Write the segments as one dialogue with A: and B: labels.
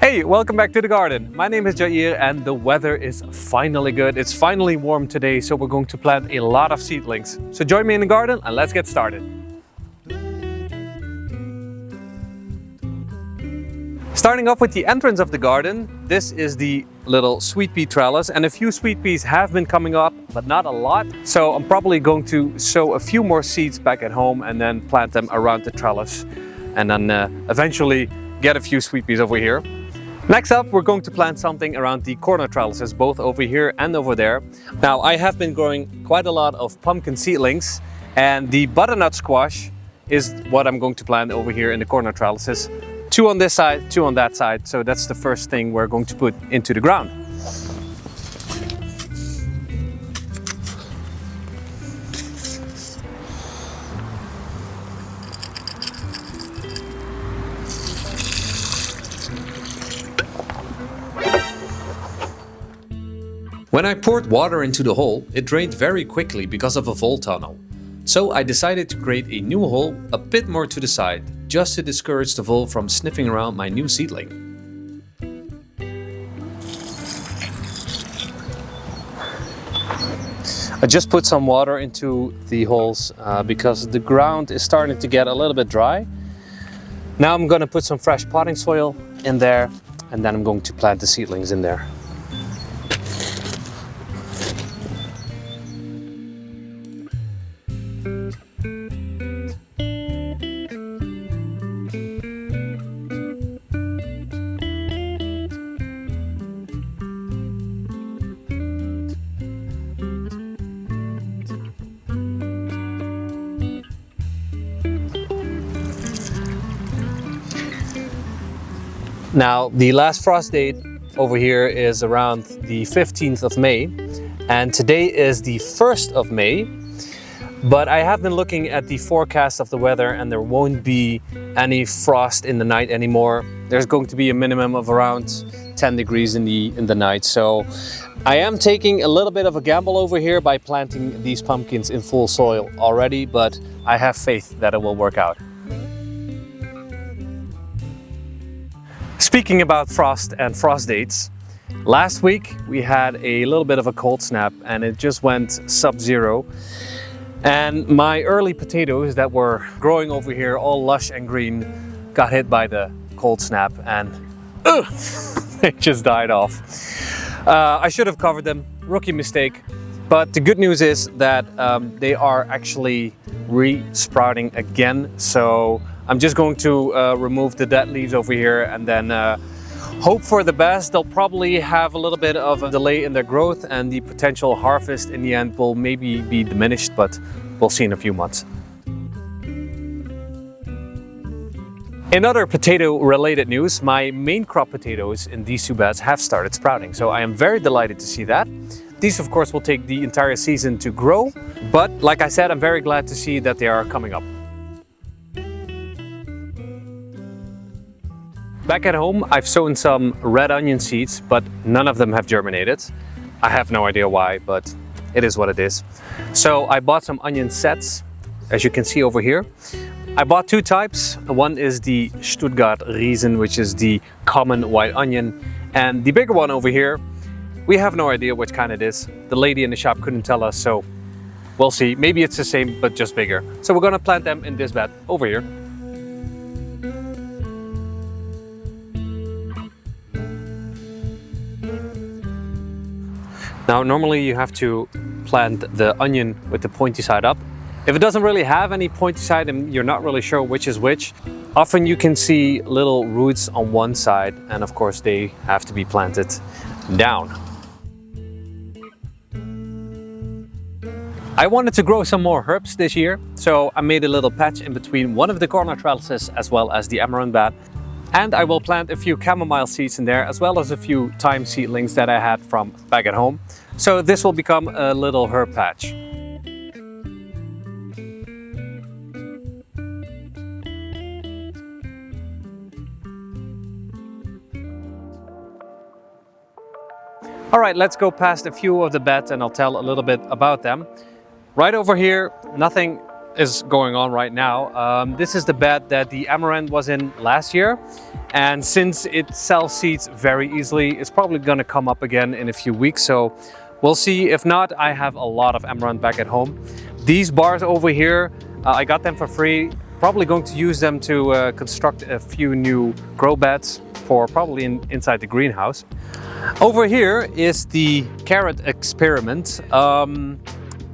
A: Hey, welcome back to the garden. My name is Jair and the weather is finally good. It's finally warm today, so we're going to plant a lot of seedlings. So join me in the garden and let's get started. Starting off with the entrance of the garden, this is the little sweet pea trellis, and a few sweet peas have been coming up, but not a lot. So I'm probably going to sow a few more seeds back at home and then plant them around the trellis, and then eventually get a few sweet peas over here. Next up, we're going to plant something around the corner trellises, both over here and over there. Now, I have been growing quite a lot of pumpkin seedlings, and the butternut squash is what I'm going to plant over here in the corner trellises. 2 on this side, 2 on that side. So that's the first thing we're going to put into the ground. When I poured water into the hole, it drained very quickly because of a vole tunnel. So I decided to create a new hole a bit more to the side, just to discourage the vole from sniffing around my new seedling. I just put some water into the holes because the ground is starting to get a little bit dry. Now I'm going to put some fresh potting soil in there, and then I'm going to plant the seedlings in there. Now, the last frost date over here is around the 15th of May, and today is the 1st of May. But I have been looking at the forecast of the weather, and there won't be any frost in the night anymore. There's going to be a minimum of around 10 degrees in the night. So I am taking a little bit of a gamble over here by planting these pumpkins in full soil already, but I have faith that it will work out. Speaking about frost and frost dates, last week we had a little bit of a cold snap and it just went sub-zero. And my early potatoes that were growing over here, all lush and green, got hit by the cold snap and they just died off. I should have covered them, rookie mistake. But the good news is that they are actually re-sprouting again. So I'm just going to remove the dead leaves over here and then hope for the best. They'll probably have a little bit of a delay in their growth, and the potential harvest in the end will maybe be diminished, but we'll see in a few months. In other potato-related news, my main crop potatoes in these 2 beds have started sprouting, so I am very delighted to see that. These, of course, will take the entire season to grow, but like I said, I'm very glad to see that they are coming up. Back at home, I've sown some red onion seeds, but none of them have germinated. I have no idea why, but it is what it is. So I bought some onion sets, as you can see over here. I bought 2 types. One is the Stuttgart Riesen, which is the common white onion, and the bigger one over here, we have no idea which kind it is. The lady in the shop couldn't tell us, so we'll see. Maybe it's the same, but just bigger. So we're gonna plant them in this bed over here. Now, normally you have to plant the onion with the pointy side up. If it doesn't really have any pointy side and you're not really sure which is which, often you can see little roots on one side, and of course they have to be planted down. I wanted to grow some more herbs this year, so I made a little patch in between one of the corner trellises as well as the amaranth bed. And I will plant a few chamomile seeds in there, as well as a few thyme seedlings that I had from back at home. So this will become a little herb patch. All right, let's go past a few of the beds and I'll tell a little bit about them. Right over here, nothing is going on right now. This is the bed that the amaranth was in last year, and since it self-seeds very easily, it's probably going to come up again in a few weeks, so we'll see. If not, I have a lot of amaranth back at home. These bars over here, I got them for free. Probably going to use them to construct a few new grow beds for probably inside the greenhouse. Over here is the carrot experiment.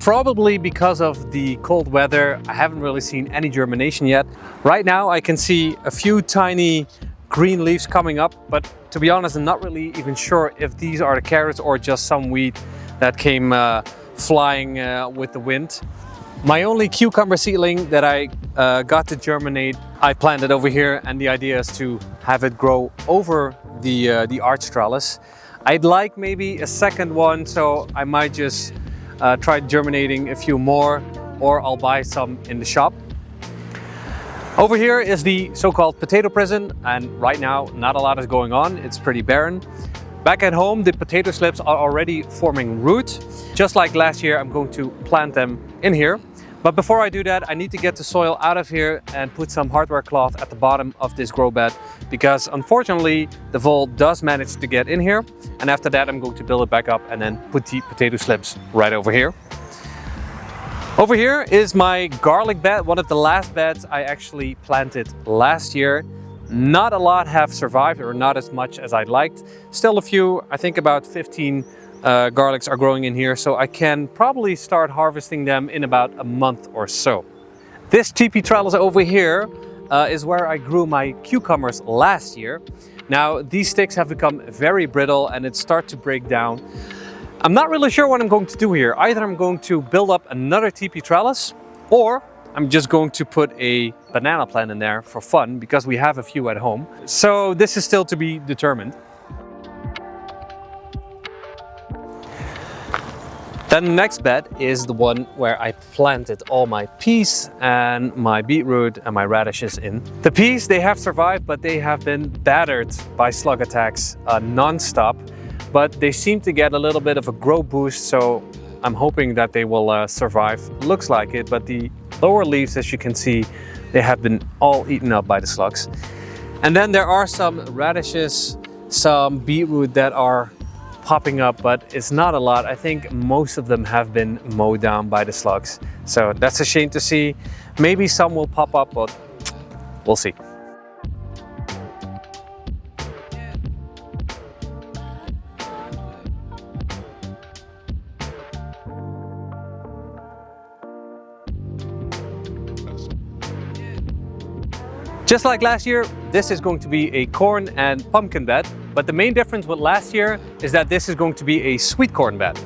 A: Probably because of the cold weather, I haven't really seen any germination yet. Right now I can see a few tiny green leaves coming up, but to be honest, I'm not really even sure if these are the carrots or just some weed that came flying with the wind. My only cucumber seedling that I got to germinate, I planted over here, and the idea is to have it grow over the arch trellis. I'd like maybe a second one, so I might just try germinating a few more, or I'll buy some in the shop. Over here is the so-called potato prison, and right now not a lot is going on. It's pretty barren. Back at home, the potato slips are already forming root. Just like last year, I'm going to plant them in here. But before I do that, I need to get the soil out of here and put some hardware cloth at the bottom of this grow bed, because unfortunately the vole does manage to get in here. And after that, I'm going to build it back up and then put the potato slips right over here. Over here is my garlic bed, one of the last beds I actually planted last year. Not a lot have survived, or not as much as I'd liked. Still a few, I think about 15 garlics are growing in here, so I can probably start harvesting them in about a month or so. This teepee trellis over here is where I grew my cucumbers last year. Now these sticks have become very brittle and it starts to break down. I'm not really sure what I'm going to do here. Either I'm going to build up another teepee trellis, or I'm just going to put a banana plant in there for fun, because we have a few at home. So this is still to be determined. Then the next bed is the one where I planted all my peas and my beetroot and my radishes in. The peas, they have survived, but they have been battered by slug attacks non-stop. But they seem to get a little bit of a growth boost, so I'm hoping that they will survive. Looks like it, but the lower leaves, as you can see, they have been all eaten up by the slugs. And then there are some radishes, some beetroot that are popping up, but it's not a lot. I think most of them have been mowed down by the slugs. So that's a shame to see. Maybe some will pop up, but we'll see. Just like last year, this is going to be a corn and pumpkin bed, but the main difference with last year is that this is going to be a sweet corn bed.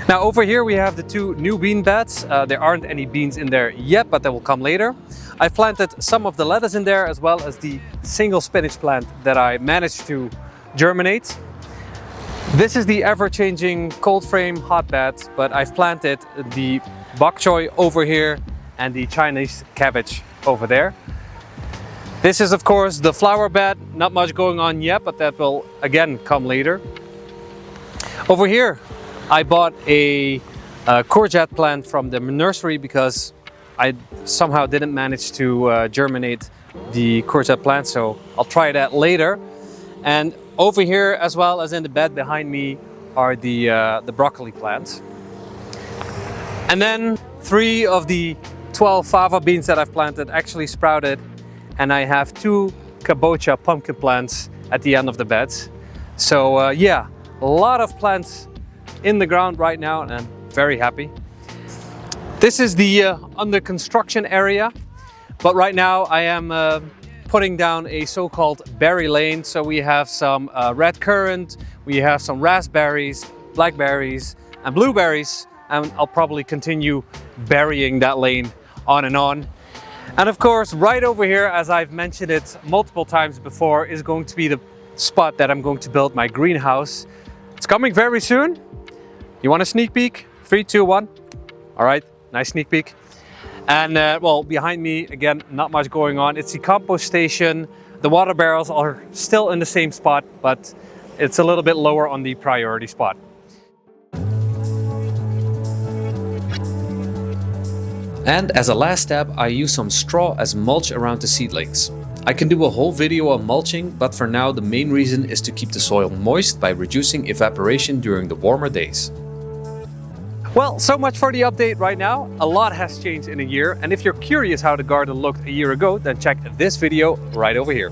A: Now over here we have the two new bean beds. There aren't any beans in there yet, but they will come later. I planted some of the lettuce in there, as well as the single spinach plant that I managed to germinate. This is the ever-changing cold frame hotbed, but I've planted the bok choy over here and the Chinese cabbage over there. This is of course the flower bed. Not much going on yet, but that will again come later. Over here I bought a courgette plant from the nursery, because I somehow didn't manage to germinate the courgette plant, so I'll try that later. And over here, as well as in the bed behind me, are the broccoli plants. And then 3 of the 12 fava beans that I've planted actually sprouted, and I have 2 kabocha pumpkin plants at the end of the beds. So yeah, a lot of plants in the ground right now, and I'm very happy. This is the under construction area, but right now I am putting down a so-called berry lane. So we have some red currant, we have some raspberries, blackberries and blueberries, and I'll probably continue burying that lane on and on. And of course, right over here, as I've mentioned it multiple times before, is going to be the spot that I'm going to build my greenhouse. It's coming very soon. You want a sneak peek? 3, 2, 1. All right, nice sneak peek. And well, behind me, again, not much going on. It's the compost station. The water barrels are still in the same spot, but it's a little bit lower on the priority spot. And as a last step, I use some straw as mulch around the seedlings. I can do a whole video on mulching, but for now the main reason is to keep the soil moist by reducing evaporation during the warmer days. Well, so much for the update right now. A lot has changed in a year, and if you're curious how the garden looked a year ago, then check this video right over here.